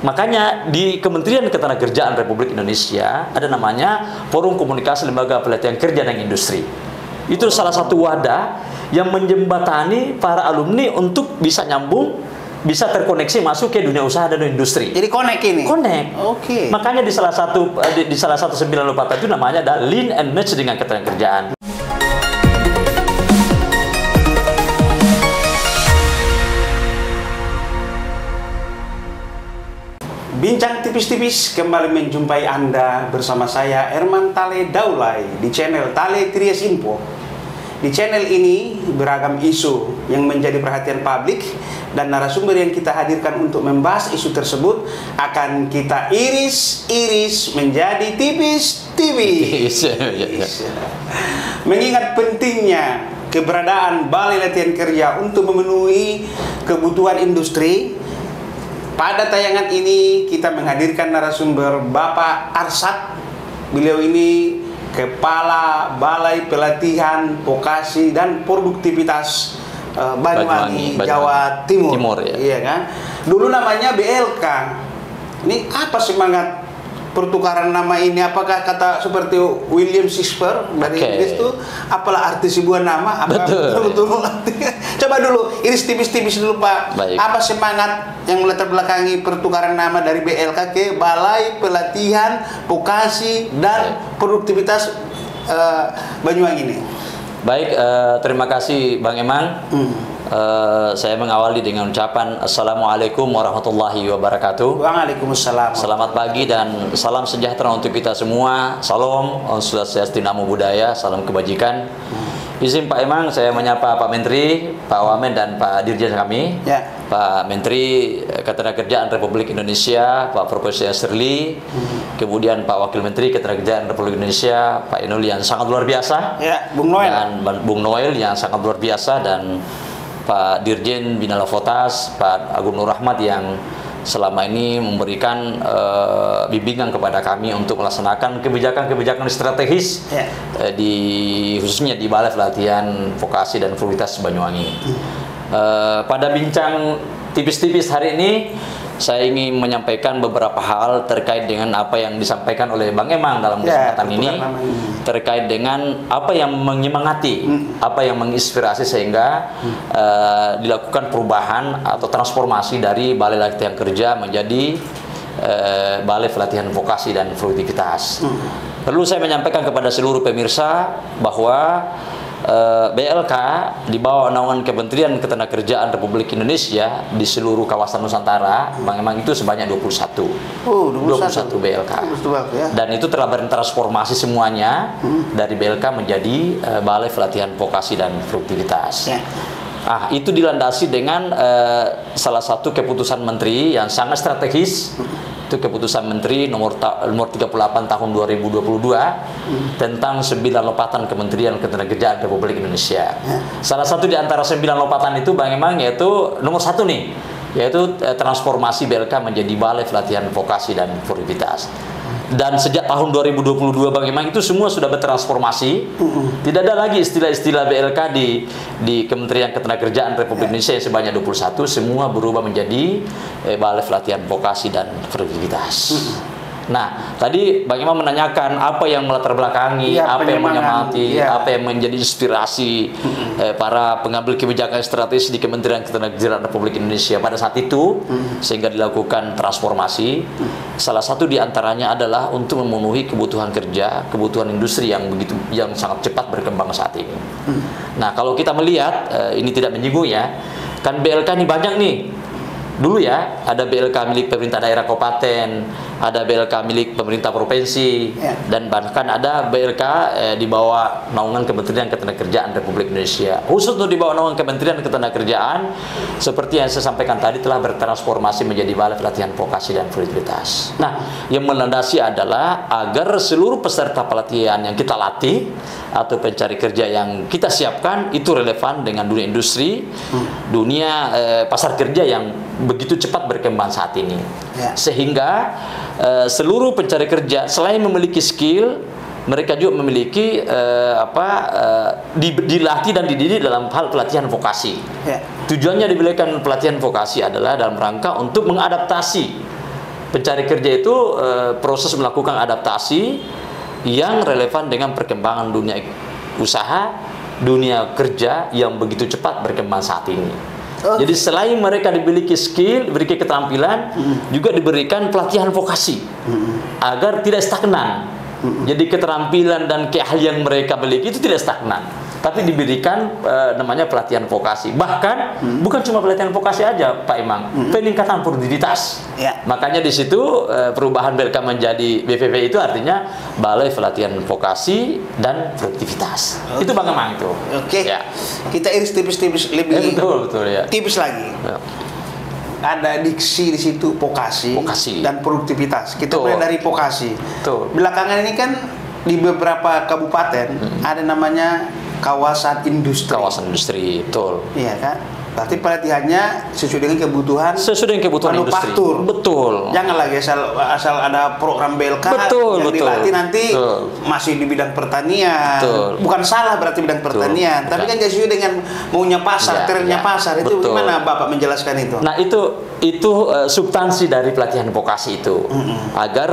Makanya di Kementerian Ketenagakerjaan Republik Indonesia ada namanya Forum Komunikasi Lembaga Pelatihan Kerja dan Industri. Itu salah satu wadah yang menjembatani para alumni untuk bisa nyambung, bisa terkoneksi masuk ke dunia usaha dan industri. Jadi connect ini. Connect. Oke. Makanya di salah satu 9 lompatan itu namanya ada lean and match dengan ketenagakerjaan. Bincang tipis-tipis kembali menjumpai Anda bersama saya Herman Tale Daulay di channel Tale Tries Info. Di channel ini beragam isu yang menjadi perhatian publik dan narasumber yang kita hadirkan untuk membahas isu tersebut akan kita iris-iris menjadi tipis-tipis. Mengingat pentingnya keberadaan Balai Latihan Kerja untuk memenuhi kebutuhan industri, pada tayangan ini kita menghadirkan narasumber Bapak Arsad. Beliau ini Kepala Balai Pelatihan Vokasi dan Produktivitas Banyuwangi, Jawa Timur. Ya. Iya kan? Dulu namanya BLK. Ini apa semangat pertukaran nama ini? Apakah kata seperti William Shakespeare dari Inggris itu, apalah arti sebuah nama? Apa betul-betul coba dulu iris tipis-tipis dulu Pak. Baik. Apa semangat yang melatar belakangi pertukaran nama dari BLK ke Balai Pelatihan Vokasi dan Produktivitas Banyuwangi ini? Baik, terima kasih Bang Emang. Saya mengawali dengan ucapan Assalamualaikum warahmatullahi wabarakatuh. Waalaikumsalam. Selamat pagi dan salam sejahtera untuk kita semua. Salam, Om Swastiastu, Namo Buddhaya, salam kebajikan. Izin Pak Emang, saya menyapa Pak Menteri, Pak Wamen dan Pak Dirjen kami. Ya. Pak Menteri Ketenagakerjaan Republik Indonesia, Pak Profesor Yasirli, kemudian Pak Wakil Menteri Ketenagakerjaan Republik Indonesia, Pak Inul yang sangat luar biasa. Ya, Bung Noel. Dan Bung Noel yang sangat luar biasa, dan Pak Dirjen Bina Lavotas, Pak Agung Nur Rahmat yang selama ini memberikan bimbingan kepada kami untuk melaksanakan kebijakan-kebijakan strategis khususnya di Balai Pelatihan Vokasi dan Produktivitas Banyuwangi. Pada bincang tipis-tipis hari ini saya ingin menyampaikan beberapa hal terkait dengan apa yang disampaikan oleh Bang Emang dalam kesempatan ini, terkait dengan apa yang menyemangati, apa yang menginspirasi sehingga dilakukan perubahan atau transformasi dari Balai Latihan Kerja menjadi Balai Pelatihan Vokasi dan Produktivitas. Perlu saya menyampaikan kepada seluruh pemirsa bahwa BLK di bawah naungan Kementerian Ketenagakerjaan Republik Indonesia di seluruh kawasan Nusantara, Bang Emang, itu sebanyak 21. 21 BLK. Dan itu telah bertransformasi semuanya dari BLK menjadi Balai Pelatihan Vokasi dan Produktivitas. Itu dilandasi dengan salah satu keputusan Menteri yang sangat strategis. Itu keputusan Menteri nomor 38 tahun 2022 tentang 9 lompatan Kementerian Ketenagakerjaan Republik Indonesia. Salah satu di antara 9 lompatan itu Bang Emang yaitu nomor 1 nih, yaitu transformasi BLK menjadi Balai Pelatihan Vokasi dan Produktivitas. Dan sejak tahun 2022 Bang Emang itu semua sudah bertransformasi. Tidak ada lagi istilah-istilah BLK di Kementerian Ketenagakerjaan Republik Indonesia yang sebanyak 21, semua berubah menjadi Balai Pelatihan Vokasi dan Produktivitas. Nah, tadi Bang Emang menanyakan apa yang melatar belakangi, apa yang menyemangati, apa yang menjadi inspirasi para pengambil kebijakan strategis di Kementerian Ketenagakerjaan Republik Indonesia pada saat itu sehingga dilakukan transformasi. Salah satu di antaranya adalah untuk memenuhi kebutuhan kerja, kebutuhan industri yang sangat cepat berkembang saat ini. Nah, kalau kita melihat ini tidak menyinggung ya, kan BLK ini banyak nih. Dulu ya, ada BLK milik pemerintah daerah kabupaten, ada BLK milik pemerintah provinsi, dan bahkan ada BLK di bawah naungan Kementerian Ketenagakerjaan Republik Indonesia. Khusus untuk di bawah naungan Kementerian Ketenagakerjaan, seperti yang saya sampaikan tadi, telah bertransformasi menjadi Balai Pelatihan Vokasi dan Produktivitas. Nah, yang melandasi adalah agar seluruh peserta pelatihan yang kita latih atau pencari kerja yang kita siapkan itu relevan dengan dunia industri, dunia pasar kerja yang begitu cepat berkembang saat ini, sehingga seluruh pencari kerja selain memiliki skill, mereka juga memiliki dilatih dan dididik dalam hal pelatihan vokasi. Tujuannya diberikan pelatihan vokasi adalah dalam rangka untuk mengadaptasi Pencari kerja itu proses melakukan adaptasi yang relevan dengan perkembangan dunia usaha, dunia kerja yang begitu cepat berkembang saat ini. Jadi selain mereka dimiliki skill, diberikan keterampilan, juga diberikan pelatihan vokasi agar tidak stagnan. Jadi keterampilan dan keahlian mereka miliki itu tidak stagnan, tapi diberikan namanya pelatihan vokasi. Bahkan bukan cuma pelatihan vokasi aja, Pak Imam, peningkatan produktivitas. Makanya di situ perubahan BLK menjadi BPP itu artinya Balai Pelatihan Vokasi dan Produktivitas. Itu Bang Emang itu. Ya. Kita iris tipis-tipis lebih. Betul ya. Tipis lagi. Ya. Ada diksi di situ vokasi dan produktivitas. Kita mulai dari vokasi. Belakangan ini kan di beberapa kabupaten ada namanya kawasan industri. Kawasan industri, betul. Iya kan? Berarti pelatihannya sesuai dengan kebutuhan manufaktur. Betul. Jangan lagi asal ada program BLK yang dilatih nanti masih di bidang pertanian. Bukan salah berarti bidang pertanian, tapi kan sesuai dengan maunya pasar, trennya pasar. Itu gimana Bapak menjelaskan itu? Nah, itu substansi dari pelatihan vokasi itu. Agar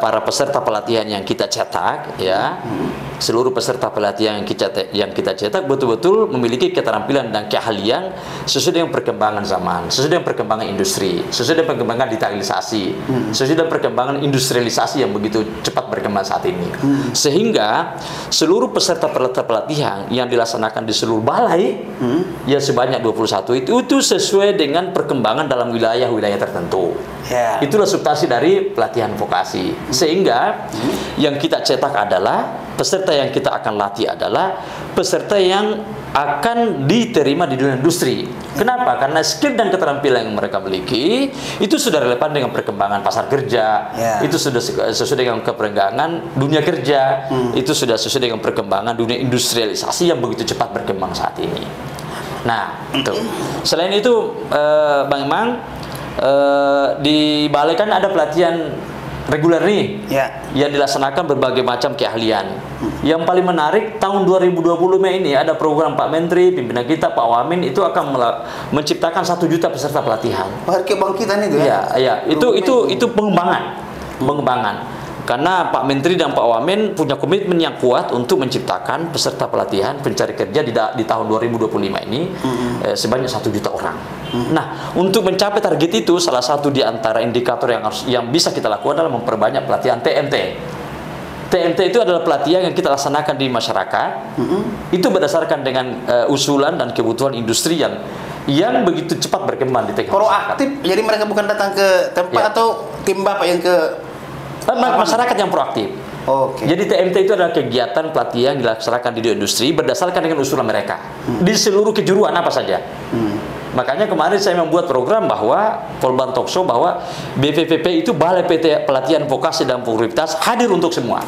para peserta pelatihan yang kita cetak ya, seluruh peserta pelatihan yang kita cetak betul-betul memiliki keterampilan dan keahlian sesuai dengan perkembangan zaman, sesuai dengan perkembangan industri, sesuai dengan perkembangan digitalisasi, sesuai dengan perkembangan industrialisasi yang begitu cepat berkembang saat ini. Sehingga seluruh peserta pelatihan yang dilaksanakan di seluruh balai ya sebanyak 21 itu sesuai dengan perkembangan dalam wilayah-wilayah tertentu. Itulah substansi dari pelatihan vokasi. Sehingga yang kita cetak adalah peserta yang kita akan latih adalah peserta yang akan diterima di dunia industri. Kenapa? Karena skill dan keterampilan yang mereka miliki itu sudah relevan dengan perkembangan pasar kerja, itu sudah sesuai dengan perkembangan dunia kerja, itu sudah sesuai dengan perkembangan dunia industrialisasi yang begitu cepat berkembang saat ini. Nah, itu. Selain itu, Bang Emang, di balai kan ada pelatihan reguler nih yang dilaksanakan berbagai macam keahlian. Yang paling menarik tahun 2020 Mei ini ada program Pak Menteri, pimpinan kita Pak Wamin itu akan menciptakan 1 juta peserta pelatihan. Kebangkitan itu ya? Ya, itu pengembangan. Karena Pak Menteri dan Pak Wamen punya komitmen yang kuat untuk menciptakan peserta pelatihan pencari kerja di tahun 2025 ini sebanyak 1 juta orang. Nah, untuk mencapai target itu salah satu di antara indikator yang bisa kita lakukan adalah memperbanyak pelatihan TMT. TMT itu adalah pelatihan yang kita laksanakan di masyarakat. Itu berdasarkan dengan usulan dan kebutuhan industri yang begitu cepat berkembang di tengah proaktif. Jadi mereka bukan datang ke tempat atau tim Bapak yang ke masyarakat yang proaktif. Jadi TMT itu adalah kegiatan pelatihan yang dilaksanakan di industri berdasarkan dengan usulan mereka di seluruh kejuruan apa saja. Makanya kemarin saya membuat program bahwa Polban Talkshow bahwa BPPP itu Balai Pelatihan Vokasi dan Produktivitas hadir untuk semua.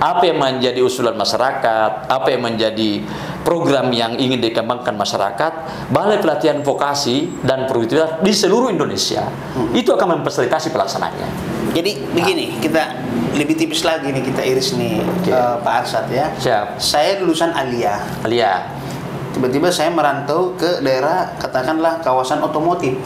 Apa yang menjadi usulan masyarakat, apa yang menjadi program yang ingin dikembangkan masyarakat, Balai Pelatihan Vokasi dan Produktivitas di seluruh Indonesia itu akan memfasilitasi pelaksanaannya. Jadi begini, kita lebih tipis lagi nih, kita iris nih Pak Arsad ya. Siap. Saya lulusan Alia. Tiba-tiba saya merantau ke daerah katakanlah kawasan otomotif.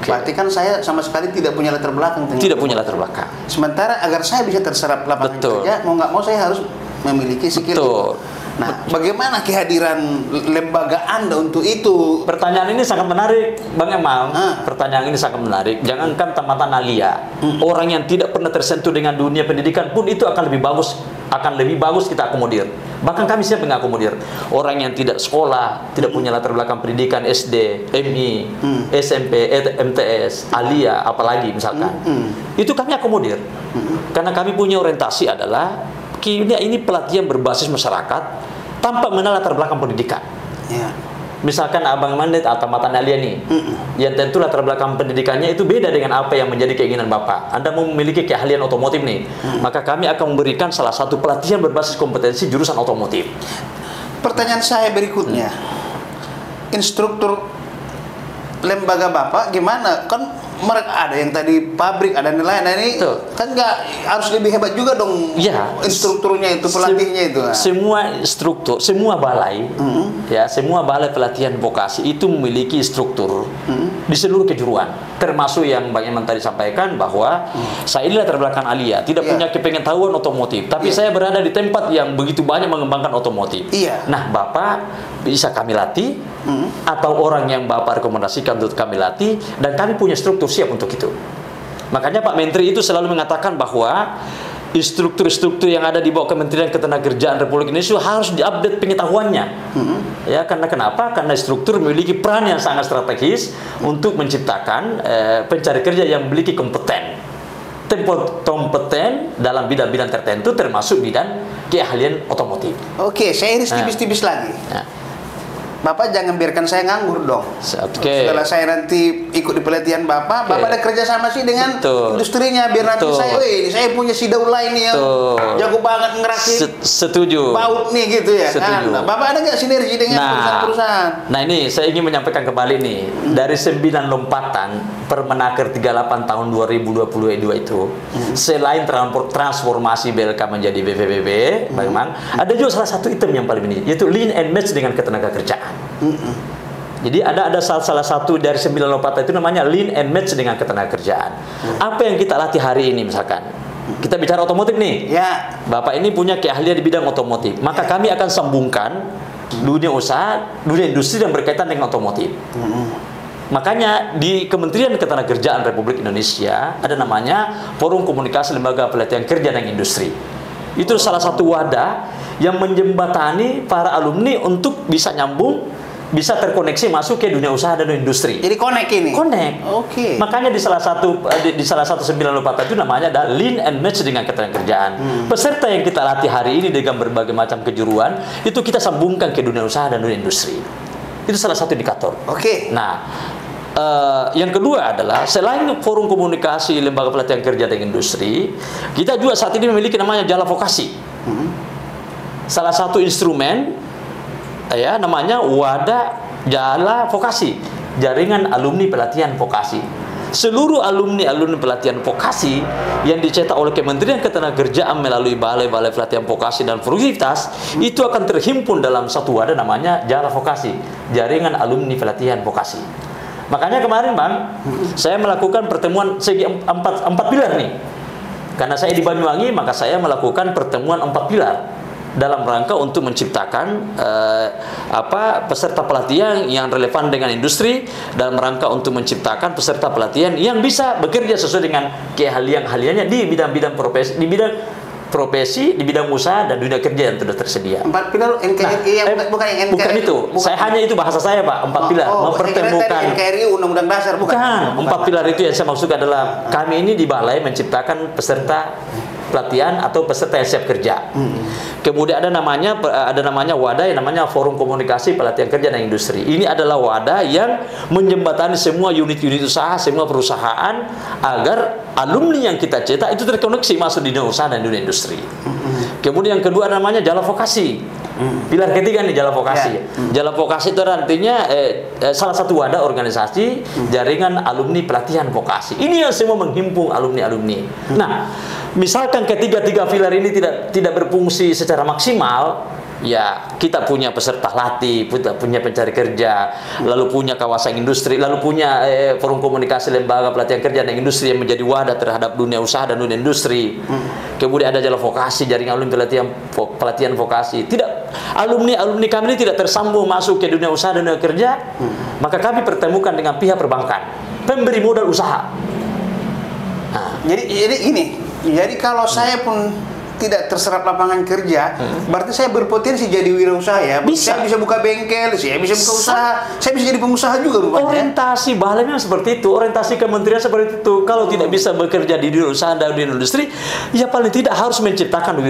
Berarti kan saya sama sekali tidak punya latar belakang. Tidak punya latar belakang. Sementara agar saya bisa terserap lapangan kerja, mau nggak mau saya harus memiliki skill. Nah, bagaimana kehadiran lembaga Anda untuk itu? Pertanyaan ini sangat menarik, Bang Emang. Pertanyaan ini sangat menarik. Jangankan tamatan Alia, orang yang tidak pernah tersentuh dengan dunia pendidikan pun itu akan lebih bagus kita akomodir. Bahkan kami siap mengakomodir orang yang tidak sekolah, tidak punya latar belakang pendidikan SD, MI, SMP, MTS, Alia, apalagi misalkan. Itu kami akomodir. Karena kami punya orientasi adalah ini pelatihan berbasis masyarakat tanpa mengenal latar belakang pendidikan. Misalkan Abang Mandet atau Tamatan Alia nih, yang tentu latar belakang pendidikannya itu beda dengan apa yang menjadi keinginan Bapak. Anda memiliki keahlian otomotif nih, maka kami akan memberikan salah satu pelatihan berbasis kompetensi jurusan otomotif. Pertanyaan saya berikutnya, instruktur lembaga Bapak gimana? Kan mereka ada yang tadi pabrik, ada yang lain. Nah ini Betul. kan nggak harus lebih hebat juga dong. Ya, instrukturnya itu, pelatihnya itu. Semua struktur, semua balai, ya, semua balai pelatihan vokasi itu memiliki struktur di seluruh kejuruan, termasuk yang Bang Iman tadi sampaikan bahwa saya ini latar belakang alia, tidak punya kepengetahuan otomotif, tapi saya berada di tempat yang begitu banyak mengembangkan otomotif. Nah, Bapak bisa kami latih, atau orang yang Bapak rekomendasikan untuk kami latih, dan kami punya struktur siap untuk itu. Makanya Pak Menteri itu selalu mengatakan bahwa struktur-struktur yang ada di bawah Kementerian Ketenagakerjaan Republik Indonesia harus diupdate pengetahuannya. Ya, karena kenapa? Karena struktur memiliki peran yang sangat strategis untuk menciptakan pencari kerja yang memiliki kompeten dalam bidang-bidang tertentu, termasuk bidang keahlian otomotif. Oke, saya iris tipis-tipis lagi. Bapak jangan biarkan saya nganggur dong. Setelah saya nanti ikut di pelatihan Bapak ada kerja sama sih dengan industrinya, biar nanti saya punya si Daula ini yang jago banget ngerakit. Setuju. Baut nih gitu ya. Kan? Nah, Bapak ada nggak sinergi dengan perusahaan-perusahaan? Nah ini saya ingin menyampaikan kembali nih, dari 9 lompatan Permenaker 38 tahun 2022 itu, selain transformasi BLK menjadi BPPB, Bang, ada juga salah satu item yang paling penting, yaitu lean and match dengan ketenagakerjaan. Jadi ada salah satu dari 9 lompatan itu namanya lean and match dengan ketenagakerjaan. Apa yang kita latih hari ini misalkan? Kita bicara otomotif nih. Bapak ini punya keahlian di bidang otomotif. Maka kami akan sambungkan dunia usaha, dunia industri yang berkaitan dengan otomotif. Makanya di Kementerian Ketenagakerjaan Republik Indonesia ada namanya Forum Komunikasi Lembaga Pelatihan Kerja dan Industri. Itu salah satu wadah yang menjembatani para alumni untuk bisa nyambung, bisa terkoneksi masuk ke dunia usaha dan industri. Jadi connect ini. Connect. Oke. Makanya di salah satu 9 lompatan itu namanya ada lean and match dengan ketenagakerjaan. Peserta yang kita latih hari ini dengan berbagai macam kejuruan itu kita sambungkan ke dunia usaha dan dunia industri. Itu salah satu indikator. Oke. Nah, yang kedua adalah selain Forum Komunikasi Lembaga Pelatihan Kerja dan Industri, kita juga saat ini memiliki namanya Jala Vokasi. Salah satu instrumen ya namanya Wadah Jala Vokasi, Jaringan Alumni Pelatihan Vokasi. Seluruh alumni pelatihan vokasi yang dicetak oleh Kementerian Ketenagakerjaan melalui balai-balai pelatihan vokasi dan produktivitas itu akan terhimpun dalam satu wadah namanya Jala Vokasi, Jaringan Alumni Pelatihan Vokasi. Makanya kemarin Bang, saya melakukan pertemuan segi empat pilar nih. Karena saya di Banyuwangi, maka saya melakukan pertemuan 4 pilar dalam rangka untuk menciptakan peserta pelatihan yang relevan dengan industri, dalam rangka untuk menciptakan peserta pelatihan yang bisa bekerja sesuai dengan keahlian-keahliannya di bidang-bidang profesi, di bidang usaha dan dunia kerja yang sudah tersedia. 4 pilar NKRI bukan yang NKRI. Bukan itu. Saya hanya itu bahasa saya, Pak. 4 pilar mempertemukan NKRI Undang-Undang Dasar bukan. 4 pilar itu yang saya maksud adalah kami ini di balai menciptakan peserta pelatihan atau peserta yang siap kerja. Kemudian ada namanya wadah yang namanya Forum Komunikasi Pelatihan Kerja dan Industri. Ini adalah wadah yang menjembatani semua unit-unit usaha, semua perusahaan agar alumni yang kita cetak itu terkoneksi masuk di dunia usaha dan dunia industri. Kemudian yang kedua namanya Jala Vokasi. Pilar ketiga nih Jala Vokasi. Jala Vokasi itu artinya salah satu wadah organisasi jaringan alumni pelatihan vokasi. Ini yang semua menghimpun alumni-alumni. Nah, misalkan ketiga-tiga pilar ini tidak berfungsi secara maksimal, ya kita punya peserta latih, punya pencari kerja, lalu punya kawasan industri, lalu punya Forum Komunikasi Lembaga Pelatihan Kerja dan Industri yang menjadi wadah terhadap dunia usaha dan dunia industri. Kemudian ada Jala Vokasi, jaringan alumni pelatihan vokasi. Alumni kami ini tidak tersambung masuk ke dunia usaha dan dunia kerja, maka kami pertemukan dengan pihak perbankan, pemberi modal usaha. Nah, jadi ini. Jadi kalau saya pun tidak terserap lapangan kerja, berarti saya berpotensi jadi wirausaha ya. Saya bisa buka bengkel, saya bisa buka usaha, saya bisa jadi pengusaha juga rupanya. Orientasi balainya seperti itu, orientasi kementerian seperti itu. Kalau tidak bisa bekerja di dunia usaha dan dunia industri, ya paling tidak harus menciptakan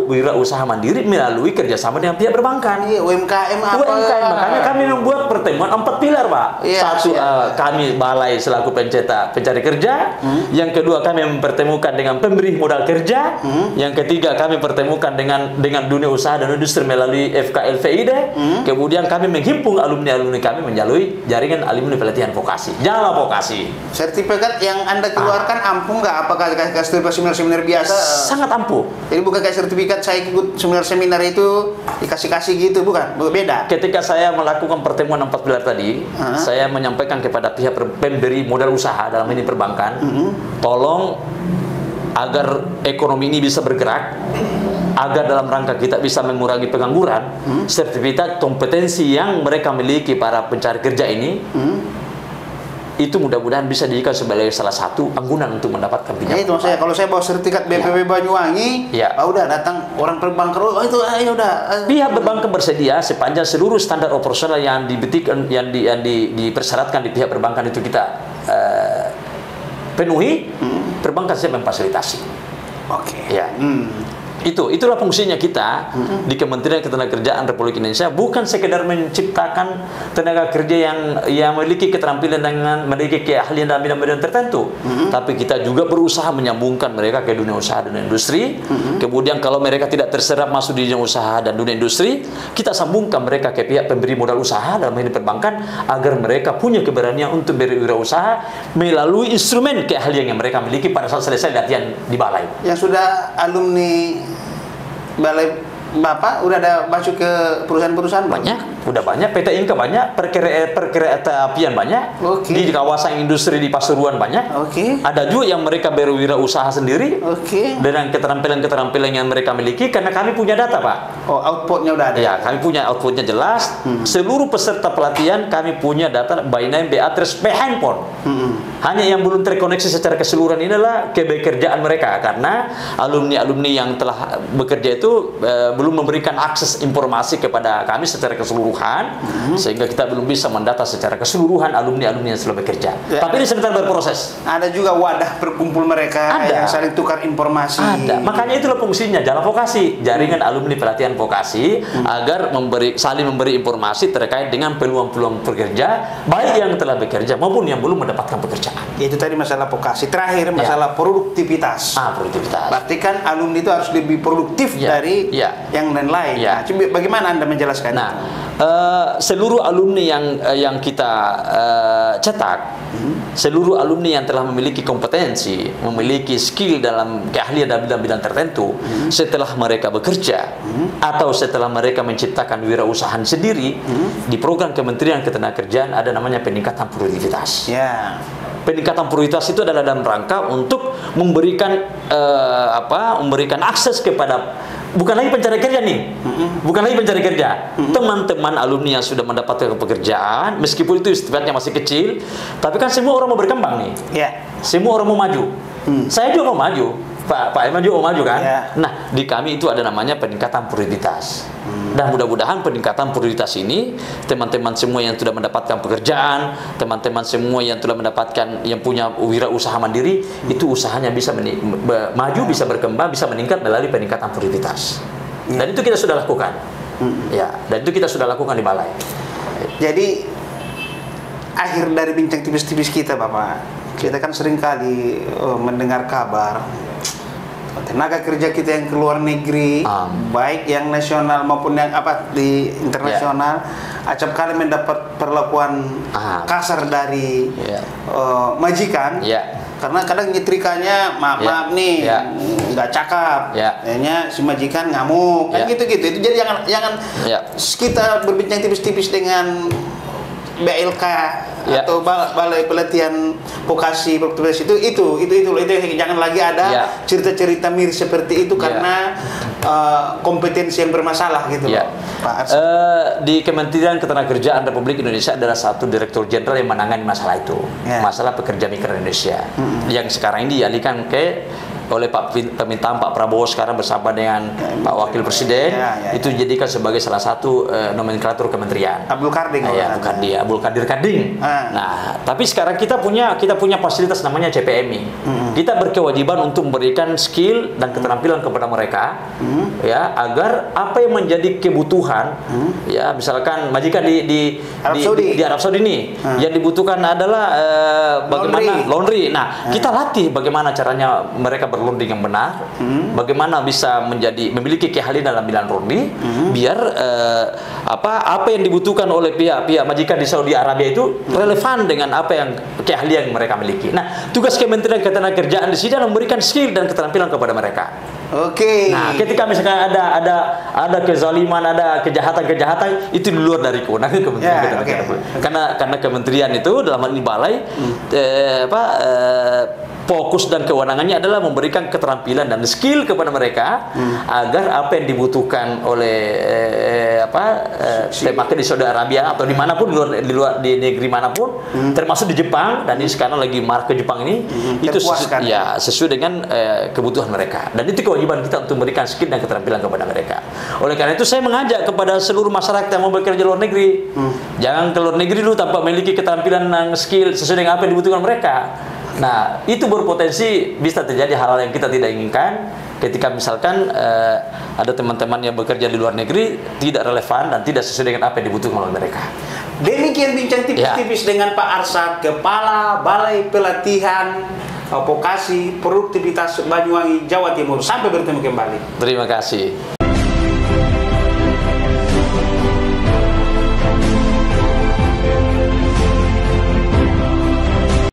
wirausaha mandiri melalui kerjasama dengan pihak perbankan. UMKM apa? UMKM, makanya kami membuat pertemuan 4 pilar, Pak. Satu, kami balai selaku pencetak pencari kerja. Yang kedua, kami mempertemukan dengan pemberi modal kerja. Yang ketiga, ketiga kami pertemukan dengan dunia usaha dan industri melalui FKLVID. Kemudian kami menghimpun alumni-alumni kami melalui jaringan alumni pelatihan vokasi. Jalan vokasi. Sertifikat yang Anda keluarkan ampuh nggak? Apakah kayak seminar-seminar biasa? Sangat ampuh. Jadi bukan kayak sertifikat saya ikut seminar-seminar itu dikasih-kasih gitu, bukan? Beda. Ketika saya melakukan pertemuan 4 pilar tadi, saya menyampaikan kepada pihak pemberi modal usaha dalam ini perbankan, tolong agar ekonomi ini bisa bergerak, agar dalam rangka kita bisa mengurangi pengangguran, sertifikat kompetensi yang mereka miliki para pencari kerja ini, itu mudah-mudahan bisa dijadikan sebagai salah satu anggunan untuk mendapatkan pinjaman. Ya itu maksudnya, kalau saya bawa sertifikat BPB Banyuwangi, udah datang orang perbankan, itu ayo udah. Pihak perbankan bersedia sepanjang seluruh standar operasional yang dibuktikan, yang dipersyaratkan di pihak perbankan itu kita penuhi, perbankan siap memfasilitasi. Oke. Ya. Itulah fungsinya kita di Kementerian Ketenagakerjaan Republik Indonesia, bukan sekedar menciptakan tenaga kerja yang memiliki keterampilan dengan memiliki keahlian dalam bidang-bidang tertentu, tapi kita juga berusaha menyambungkan mereka ke dunia usaha dan industri. Kemudian kalau mereka tidak terserap masuk di dunia usaha dan dunia industri, kita sambungkan mereka ke pihak pemberi modal usaha dalam ini perbankan, agar mereka punya keberanian untuk berwirausaha melalui instrumen keahlian yang mereka miliki pada saat selesai latihan di balai. Yang sudah alumni balai Bapak udah ada masuk ke perusahaan-perusahaan? Banyak, udah banyak. PT Inka banyak, perkereta apian banyak, di kawasan industri di Pasuruan banyak. Ada juga yang mereka berwirausaha sendiri dengan keterampilan-keterampilan yang mereka miliki, karena kami punya data, Pak. Oh, outputnya udah ada? Ya, kami punya outputnya jelas. Seluruh peserta pelatihan kami punya data by name, by address, by handphone. Hanya yang belum terkoneksi secara keseluruhan ini adalah kebekerjaan mereka, karena alumni-alumni yang telah bekerja itu belum memberikan akses informasi kepada kami secara keseluruhan, sehingga kita belum bisa mendata secara keseluruhan alumni-alumni yang sudah bekerja. Tapi ini sedang berproses. Ada juga wadah berkumpul mereka yang saling tukar informasi. Ada. Makanya itulah fungsinya jalan vokasi, jaringan alumni pelatihan vokasi, agar saling memberi informasi terkait dengan peluang-peluang pekerja, baik yang telah bekerja maupun yang belum mendapatkan pekerjaan. Itu tadi masalah vokasi. Terakhir masalah produktivitas. Produktivitas. Berarti kan alumni itu harus lebih produktif dari yang lain-lain. Nah, bagaimana Anda menjelaskan? Nah, seluruh alumni yang kita cetak, seluruh alumni yang telah memiliki kompetensi, memiliki skill dalam keahlian dalam bidang-bidang tertentu, setelah mereka bekerja atau setelah mereka menciptakan wirausaha sendiri, di program Kementerian Ketenagakerjaan ada namanya peningkatan produktivitas. Peningkatan produktivitas itu adalah dalam rangka untuk memberikan memberikan akses kepada bukan lagi pencari kerja nih, bukan lagi pencari kerja, teman-teman alumni yang sudah mendapatkan pekerjaan, meskipun itu sifatnya masih kecil, tapi kan semua orang mau berkembang nih, semua orang mau maju, saya juga mau maju, Pak Iman juga mau maju kan, nah di kami itu ada namanya peningkatan produktivitas, dan mudah-mudahan peningkatan produktivitas ini teman-teman semua yang sudah mendapatkan pekerjaan, teman-teman semua yang sudah mendapatkan, yang punya wirausaha mandiri, itu usahanya bisa maju, bisa berkembang, bisa meningkat melalui peningkatan produktivitas. Dan itu kita sudah lakukan. Dan itu kita sudah lakukan di balai. Jadi akhir dari bincang tipis-tipis kita, Bapak, kita kan sering kali mendengar kabar tenaga kerja kita yang keluar negeri, baik yang nasional maupun yang di internasional, acap kali mendapat perlakuan kasar dari majikan, karena kadang nyetrikanya maaf nih nggak cakap, kayaknya si majikan ngamuk, kan gitu-gitu. Itu jadi jangan kita berbincang tipis-tipis dengan BLK atau balai pelatihan vokasi itu jangan lagi ada cerita-cerita miris seperti itu karena kompetensi yang bermasalah gitu Pak Arsyad. Di Kementerian Ketenagakerjaan Republik Indonesia adalah satu direktur jenderal yang menangani masalah itu, masalah pekerja migran Indonesia, yang sekarang ini dialihkan oleh permintaan Pak Prabowo sekarang bersama dengan Pak Wakil Presiden, itu dijadikan sebagai salah satu nomenklatur kementerian. Abdul Karding. Bukan dia, Abdul Kadir Kading. Nah, tapi sekarang kita punya fasilitas namanya CPMI. Kita berkewajiban untuk memberikan skill dan keterampilan kepada mereka, agar apa yang menjadi kebutuhan, misalkan majikan di Arab Saudi ini, yang dibutuhkan adalah bagaimana laundry. Nah, kita latih bagaimana caranya mereka understanding yang benar, bagaimana bisa memiliki keahlian dalam bidang rodi, biar apa yang dibutuhkan oleh pihak majikan di Saudi Arabia itu relevan dengan apa yang keahlian mereka miliki. Nah, tugas Kementerian Ketenagakerjaan di sini adalah memberikan skill dan keterampilan kepada mereka. Oke. Nah, ketika misalkan ada kezaliman, ada kejahatan itu di luar dari kewenangan Kementerian Ketenagakerjaan. Karena kementerian itu dalam hal ini balai fokus dan kewenangannya adalah memberikan keterampilan dan skill kepada mereka agar apa yang dibutuhkan oleh pemakaian di Saudi Arabia atau dimanapun di negeri manapun, termasuk di Jepang, dan ini sekarang lagi market Jepang ini itu sesuai dengan kebutuhan mereka, dan itu kewajiban kita untuk memberikan skill dan keterampilan kepada mereka. Oleh karena itu saya mengajak kepada seluruh masyarakat yang mau bekerja di luar negeri, jangan ke luar negeri dulu tanpa memiliki keterampilan dan skill sesuai dengan apa yang dibutuhkan mereka. Nah, itu berpotensi bisa terjadi hal-hal yang kita tidak inginkan ketika misalkan ada teman-teman yang bekerja di luar negeri tidak relevan dan tidak sesuai dengan apa yang dibutuhkan oleh mereka. Demikian bincang tipis-tipis dengan Pak Arsyad, Kepala Balai Pelatihan Vokasi Produktivitas Banyuwangi, Jawa Timur. Sampai bertemu kembali. Terima kasih.